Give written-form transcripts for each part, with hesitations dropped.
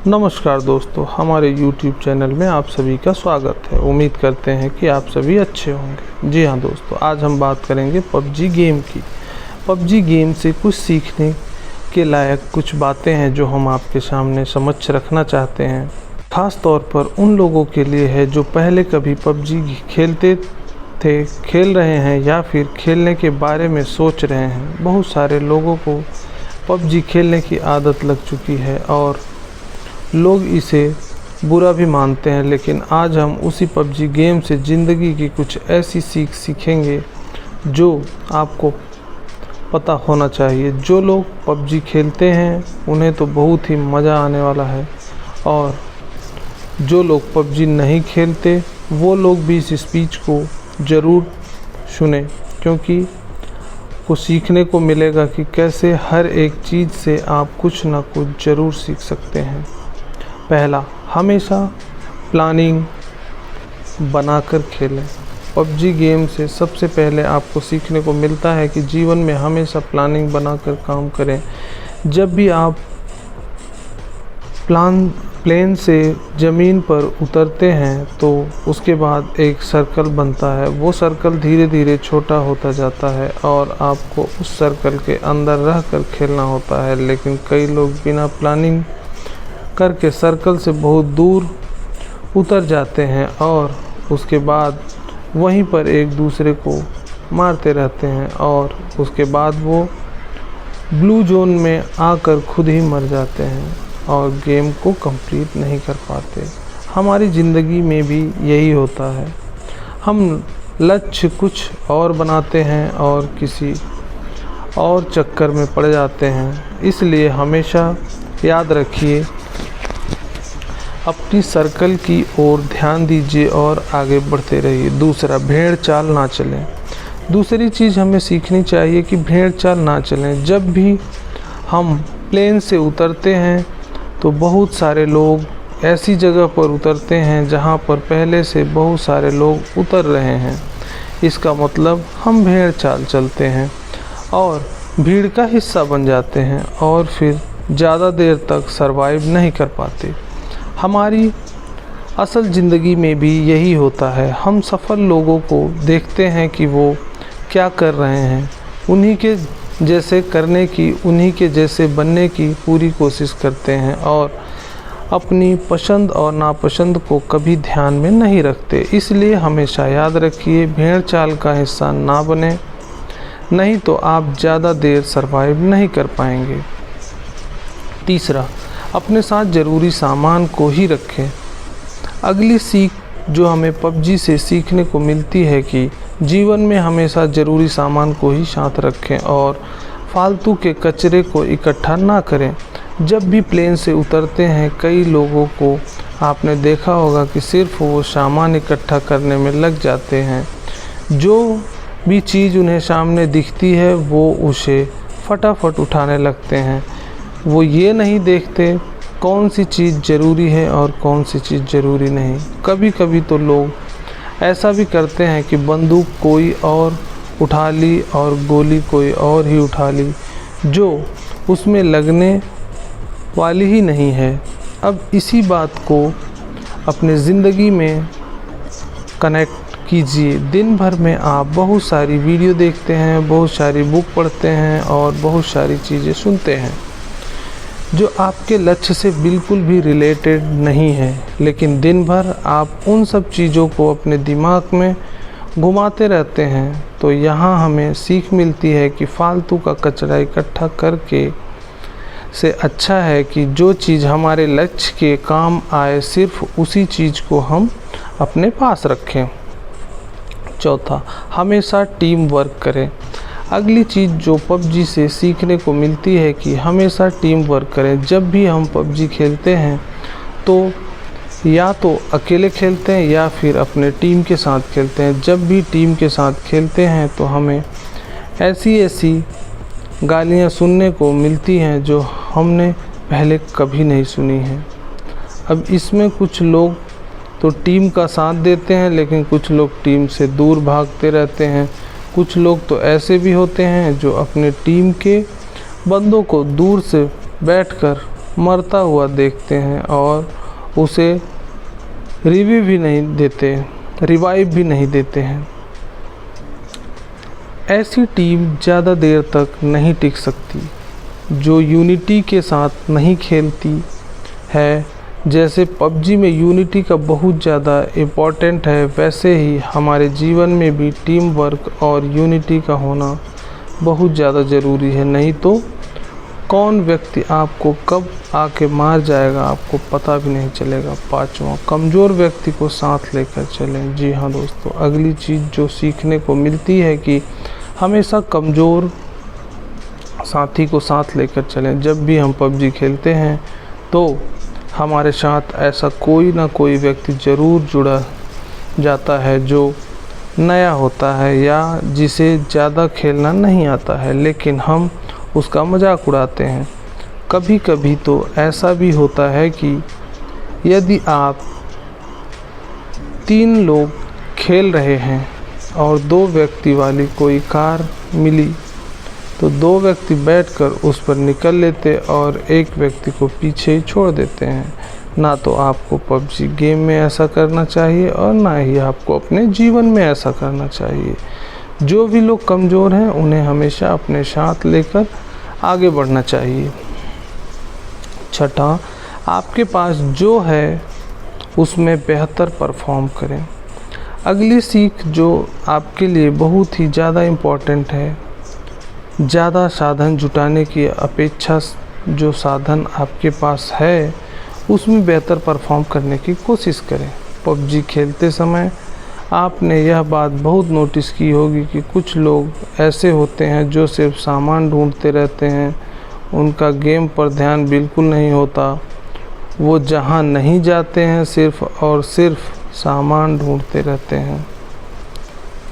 नमस्कार दोस्तों, हमारे YouTube चैनल में आप सभी का स्वागत है। उम्मीद करते हैं कि आप सभी अच्छे होंगे। जी हाँ दोस्तों, आज हम बात करेंगे PUBG गेम की। PUBG गेम से कुछ सीखने के लायक कुछ बातें हैं जो हम आपके सामने समक्ष रखना चाहते हैं। ख़ास तौर पर उन लोगों के लिए है जो पहले कभी PUBG खेलते थे, खेल रहे हैं या फिर खेलने के बारे में सोच रहे हैं। बहुत सारे लोगों को PUBG खेलने की आदत लग चुकी है और लोग इसे बुरा भी मानते हैं, लेकिन आज हम उसी PUBG गेम से ज़िंदगी की कुछ ऐसी सीख सीखेंगे जो आपको पता होना चाहिए। जो लोग PUBG खेलते हैं उन्हें तो बहुत ही मज़ा आने वाला है, और जो लोग PUBG नहीं खेलते वो लोग भी इस स्पीच को ज़रूर सुने, क्योंकि कुछ सीखने को मिलेगा कि कैसे हर एक चीज़ से आप कुछ ना कुछ ज़रूर सीख सकते हैं। पहला, हमेशा प्लानिंग बनाकर खेलें। PUBG गेम से सबसे पहले आपको सीखने को मिलता है कि जीवन में हमेशा प्लानिंग बनाकर काम करें। जब भी आप प्लेन से ज़मीन पर उतरते हैं तो उसके बाद एक सर्कल बनता है। वो सर्कल धीरे धीरे छोटा होता जाता है और आपको उस सर्कल के अंदर रहकर खेलना होता है, लेकिन कई लोग बिना प्लानिंग करके सर्कल से बहुत दूर उतर जाते हैं और उसके बाद वहीं पर एक दूसरे को मारते रहते हैं, और उसके बाद वो ब्लू जोन में आकर खुद ही मर जाते हैं और गेम को कंप्लीट नहीं कर पाते। हमारी ज़िंदगी में भी यही होता है। हम लक्ष्य कुछ और बनाते हैं और किसी और चक्कर में पड़ जाते हैं। इसलिए हमेशा याद रखिए, अपनी सर्कल की ओर ध्यान दीजिए और आगे बढ़ते रहिए। दूसरा, भेड़ चाल ना चलें। दूसरी चीज़ हमें सीखनी चाहिए कि भेड़ चाल ना चलें। जब भी हम प्लेन से उतरते हैं तो बहुत सारे लोग ऐसी जगह पर उतरते हैं जहां पर पहले से बहुत सारे लोग उतर रहे हैं। इसका मतलब हम भेड़ चाल चलते हैं और भीड़ का हिस्सा बन जाते हैं और फिर ज़्यादा देर तक सरवाइव नहीं कर पाते। हमारी असल ज़िंदगी में भी यही होता है। हम सफल लोगों को देखते हैं कि वो क्या कर रहे हैं, उन्हीं के जैसे करने की, उन्हीं के जैसे बनने की पूरी कोशिश करते हैं और अपनी पसंद और नापसंद को कभी ध्यान में नहीं रखते। इसलिए हमेशा याद रखिए, भेड़ चाल का हिस्सा ना बने, नहीं तो आप ज़्यादा देर सरवाइव नहीं कर पाएंगे। तीसरा, अपने साथ ज़रूरी सामान को ही रखें। अगली सीख जो हमें PUBG से सीखने को मिलती है कि जीवन में हमेशा ज़रूरी सामान को ही साथ रखें और फालतू के कचरे को इकट्ठा ना करें। जब भी प्लेन से उतरते हैं, कई लोगों को आपने देखा होगा कि सिर्फ वो सामान इकट्ठा करने में लग जाते हैं। जो भी चीज़ उन्हें सामने दिखती है वो उसे फटाफट उठाने लगते हैं। वो ये नहीं देखते कौन सी चीज़ ज़रूरी है और कौन सी चीज़ ज़रूरी नहीं। कभी कभी तो लोग ऐसा भी करते हैं कि बंदूक कोई और उठा ली और गोली कोई और ही उठा ली, जो उसमें लगने वाली ही नहीं है। अब इसी बात को अपने ज़िंदगी में कनेक्ट कीजिए। दिन भर में आप बहुत सारी वीडियो देखते हैं, बहुत सारी बुक पढ़ते हैं और बहुत सारी चीज़ें सुनते हैं जो आपके लक्ष्य से बिल्कुल भी रिलेटेड नहीं है, लेकिन दिन भर आप उन सब चीज़ों को अपने दिमाग में घुमाते रहते हैं। तो यहाँ हमें सीख मिलती है कि फालतू का कचरा इकट्ठा करके से अच्छा है कि जो चीज़ हमारे लक्ष्य के काम आए सिर्फ उसी चीज़ को हम अपने पास रखें। चौथा, हमेशा टीम वर्क करें। अगली चीज़ जो PUBG से सीखने को मिलती है कि हमेशा टीम वर्क करें। जब भी हम PUBG खेलते हैं तो या तो अकेले खेलते हैं या फिर अपने टीम के साथ खेलते हैं। जब भी टीम के साथ खेलते हैं तो हमें ऐसी गालियाँ सुनने को मिलती हैं जो हमने पहले कभी नहीं सुनी हैं। अब इसमें कुछ लोग तो टीम का साथ देते हैं, लेकिन कुछ लोग टीम से दूर भागते रहते हैं। कुछ लोग तो ऐसे भी होते हैं जो अपने टीम के बंदों को दूर से बैठकर मरता हुआ देखते हैं और उसे रिवाइव भी नहीं देते हैं। ऐसी टीम ज़्यादा देर तक नहीं टिक सकती जो यूनिटी के साथ नहीं खेलती है। जैसे पबजी में यूनिटी का बहुत ज़्यादा इम्पोर्टेंट है, वैसे ही हमारे जीवन में भी टीम वर्क और यूनिटी का होना बहुत ज़्यादा ज़रूरी है। नहीं तो कौन व्यक्ति आपको कब आके मार जाएगा आपको पता भी नहीं चलेगा। पाँचवा, कमज़ोर व्यक्ति को साथ लेकर चलें। जी हाँ दोस्तों, अगली चीज़ जो सीखने को मिलती है कि हमेशा कमज़ोर साथी को साथ लेकर चलें। जब भी हम पबजी खेलते हैं तो हमारे साथ ऐसा कोई ना कोई व्यक्ति ज़रूर जुड़ा जाता है जो नया होता है या जिसे ज़्यादा खेलना नहीं आता है, लेकिन हम उसका मजाक उड़ाते हैं। कभी कभी तो ऐसा भी होता है कि यदि आप 3 लोग खेल रहे हैं और 2 व्यक्ति वाली कोई कार मिली तो 2 व्यक्ति बैठकर उस पर निकल लेते और एक व्यक्ति को पीछे ही छोड़ देते हैं। ना तो आपको पबजी गेम में ऐसा करना चाहिए और ना ही आपको अपने जीवन में ऐसा करना चाहिए। जो भी लोग कमज़ोर हैं उन्हें हमेशा अपने साथ लेकर आगे बढ़ना चाहिए। छठा, आपके पास जो है उसमें बेहतर परफॉर्म करें। अगली सीख जो आपके लिए बहुत ही ज़्यादा इम्पोर्टेंट है, ज़्यादा साधन जुटाने की अपेक्षा जो साधन आपके पास है उसमें बेहतर परफॉर्म करने की कोशिश करें। पबजी खेलते समय आपने यह बात बहुत नोटिस की होगी कि कुछ लोग ऐसे होते हैं जो सिर्फ सामान ढूंढते रहते हैं, उनका गेम पर ध्यान बिल्कुल नहीं होता। वो जहां नहीं जाते हैं सिर्फ और सिर्फ सामान ढूंढते रहते हैं।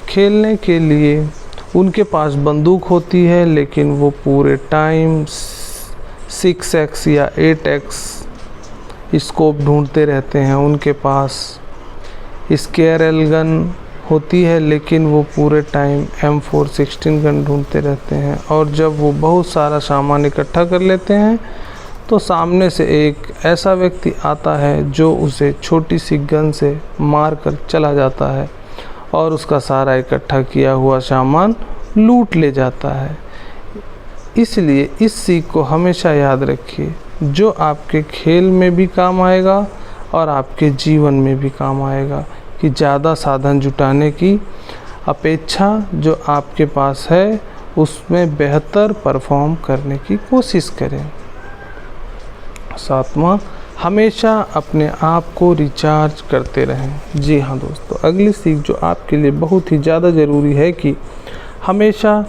खेलने के लिए उनके पास बंदूक होती है लेकिन वो पूरे टाइम 6x या 8x स्कोप ढूंढते रहते हैं। उनके पास स्केरल गन होती है लेकिन वो पूरे टाइम M416 गन ढूंढते रहते हैं। और जब वो बहुत सारा सामान इकट्ठा कर लेते हैं तो सामने से एक ऐसा व्यक्ति आता है जो उसे छोटी सी गन से मार कर चला जाता है और उसका सारा इकट्ठा किया हुआ सामान लूट ले जाता है। इसलिए इस सीख को हमेशा याद रखिए, जो आपके खेल में भी काम आएगा और आपके जीवन में भी काम आएगा, कि ज़्यादा साधन जुटाने की अपेक्षा जो आपके पास है उसमें बेहतर परफॉर्म करने की कोशिश करें। 7वां, हमेशा अपने आप को रिचार्ज करते रहें। जी हाँ दोस्तों, अगली सीख जो आपके लिए बहुत ही ज़्यादा ज़रूरी है कि हमेशा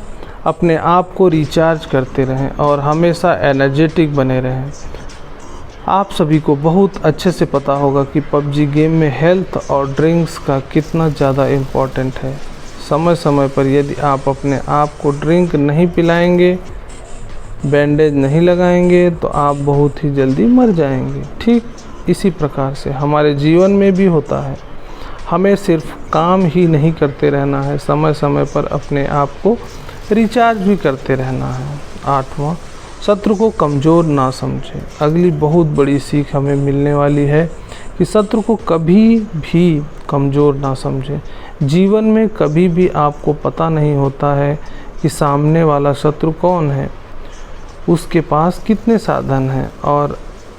अपने आप को रिचार्ज करते रहें और हमेशा एनर्जेटिक बने रहें। आप सभी को बहुत अच्छे से पता होगा कि पबजी गेम में हेल्थ और ड्रिंक्स का कितना ज़्यादा इम्पोर्टेंट है। समय समय पर यदि आप अपने आप को ड्रिंक नहीं पिलाएंगे, बैंडेज नहीं लगाएंगे तो आप बहुत ही जल्दी मर जाएंगे। ठीक इसी प्रकार से हमारे जीवन में भी होता है। हमें सिर्फ काम ही नहीं करते रहना है, समय समय पर अपने आप को रिचार्ज भी करते रहना है। 8वां, शत्रु को कमज़ोर ना समझें। अगली बहुत बड़ी सीख हमें मिलने वाली है कि शत्रु को कभी भी कमज़ोर ना समझें। जीवन में कभी भी आपको पता नहीं होता है कि सामने वाला शत्रु कौन है, उसके पास कितने साधन हैं। और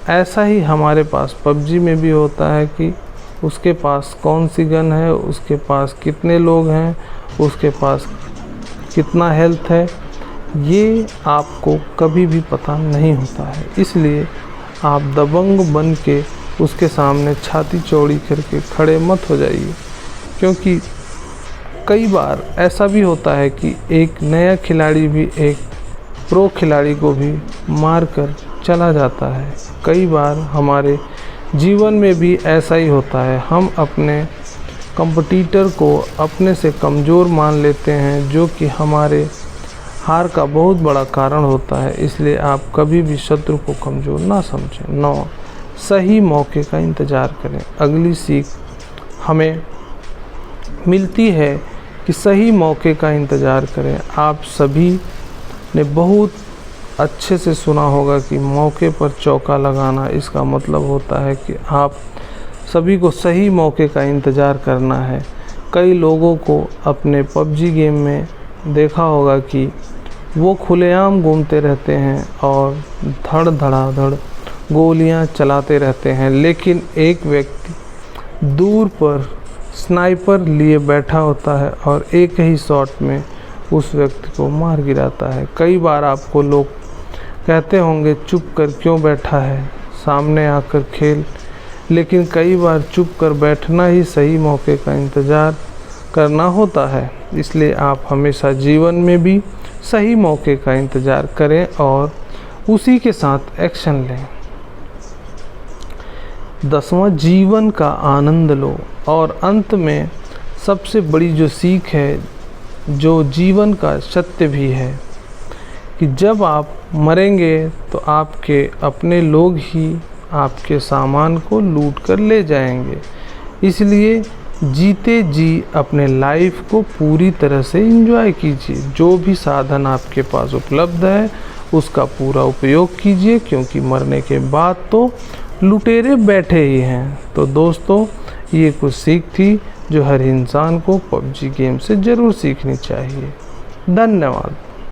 ऐसा ही हमारे पास पबजी में भी होता है कि उसके पास कौन सी गन है, उसके पास कितने लोग हैं, उसके पास कितना हेल्थ है, ये आपको कभी भी पता नहीं होता है। इसलिए आप दबंग बन के उसके सामने छाती चौड़ी करके खड़े मत हो जाइए, क्योंकि कई बार ऐसा भी होता है कि एक नया खिलाड़ी भी एक प्रो खिलाड़ी को भी मार कर चला जाता है। कई बार हमारे जीवन में भी ऐसा ही होता है, हम अपने कंपटीटर को अपने से कमज़ोर मान लेते हैं, जो कि हमारे हार का बहुत बड़ा कारण होता है। इसलिए आप कभी भी शत्रु को कमज़ोर ना समझें। 9, सही मौके का इंतज़ार करें। अगली सीख हमें मिलती है कि सही मौके का इंतज़ार करें। आप सभी ने बहुत अच्छे से सुना होगा कि मौके पर चौका लगाना, इसका मतलब होता है कि आप सभी को सही मौके का इंतज़ार करना है। कई लोगों को अपने पबजी गेम में देखा होगा कि वो खुलेआम घूमते रहते हैं और धड़ धड़ाधड़ गोलियां चलाते रहते हैं, लेकिन एक व्यक्ति दूर पर स्नाइपर लिए बैठा होता है और एक ही शॉट में उस व्यक्ति को मार गिराता है। कई बार आपको लोग कहते होंगे चुप कर क्यों बैठा है, सामने आकर खेल, लेकिन कई बार चुप कर बैठना ही सही मौके का इंतज़ार करना होता है। इसलिए आप हमेशा जीवन में भी सही मौके का इंतज़ार करें और उसी के साथ एक्शन लें। 10वां, जीवन का आनंद लो। और अंत में सबसे बड़ी जो सीख है, जो जीवन का सत्य भी है, कि जब आप मरेंगे तो आपके अपने लोग ही आपके सामान को लूट कर ले जाएंगे। इसलिए जीते जी अपने लाइफ को पूरी तरह से एंजॉय कीजिए। जो भी साधन आपके पास उपलब्ध है उसका पूरा उपयोग कीजिए, क्योंकि मरने के बाद तो लुटेरे बैठे ही हैं। तो दोस्तों, ये कुछ सीख थी जो हर इंसान को पबजी गेम से ज़रूर सीखनी चाहिए। धन्यवाद।